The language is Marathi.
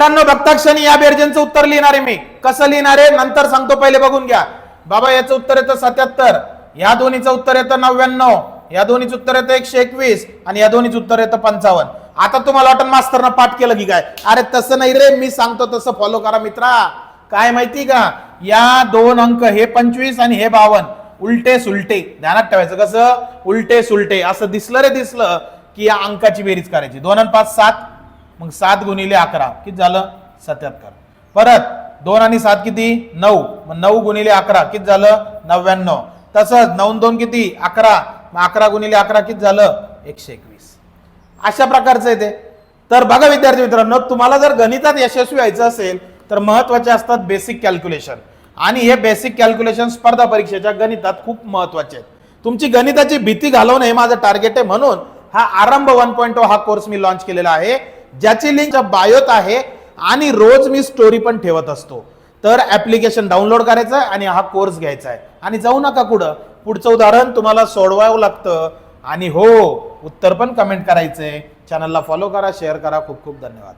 बघता क्षणी या बेरजेंचं उत्तर लिहिणार आहे मी. कसं लिहिणार आहे नंतर सांगतो, पहिले बघून घ्या. बाबा याचं उत्तर येतं 77, या दोन्हीचं उत्तर येतं 99, या दोन्हीचं उत्तर येतं 121 आणि या दोन्हीचं उत्तर येतं 55. आता तुम्हाला वाटतं मास्तरनं पाठ केलं की काय? अरे तसं नाही रे, मी सांगतो तसं फॉलो करा मित्रा. काय माहिती का, या दोन अंक हे 25 आणि हे 52 उलटे सुलटे ध्यानात ठेवायचं. कसं उलटे सुलटे असं दिसलं रे, दिसलं की या अंकाची बेरीज करायची. 2 आणि 5 7, मग 7 गुणिले 11 किती झालं 77. परत 2 आणि 7 किती 9, मग 9 गुणिले 11 किती झालं 99. तसंच 9 2 किती 11, मग 11 गुणिले 11 किती झालं 121. अशा प्रकारचं आहे ते. तर बघा विद्यार्थी मित्रांनो, तुम्हाला जर गणितात यशस्वी व्हायचं असेल तर महत्वाचे असतात बेसिक कॅल्क्युलेशन, आणि हे बेसिक कॅल्क्युलेशन स्पर्धा परीक्षेच्या गणितात खूप महत्वाचे आहेत. तुमची गणिताची भीती घालवणं हे माझं टार्गेट आहे. म्हणून हा आरंभ 1.0 हा कोर्स मी लॉन्च केलेला आहे, ज्याची लिंक बायोत आहे, आणि रोज मी स्टोरी पण ठेवत असतो. तर ऍप्लिकेशन डाउनलोड करायचं आणि हा कोर्स घ्यायचा आहे. आणि जाऊ नका कुठं, पुढचं उदाहरण तुम्हाला सोडवावं लागतं. आणि हो, उत्तर पण कमेंट करायचंय. चॅनलला फॉलो करा, शेअर करा. खूप खूप धन्यवाद.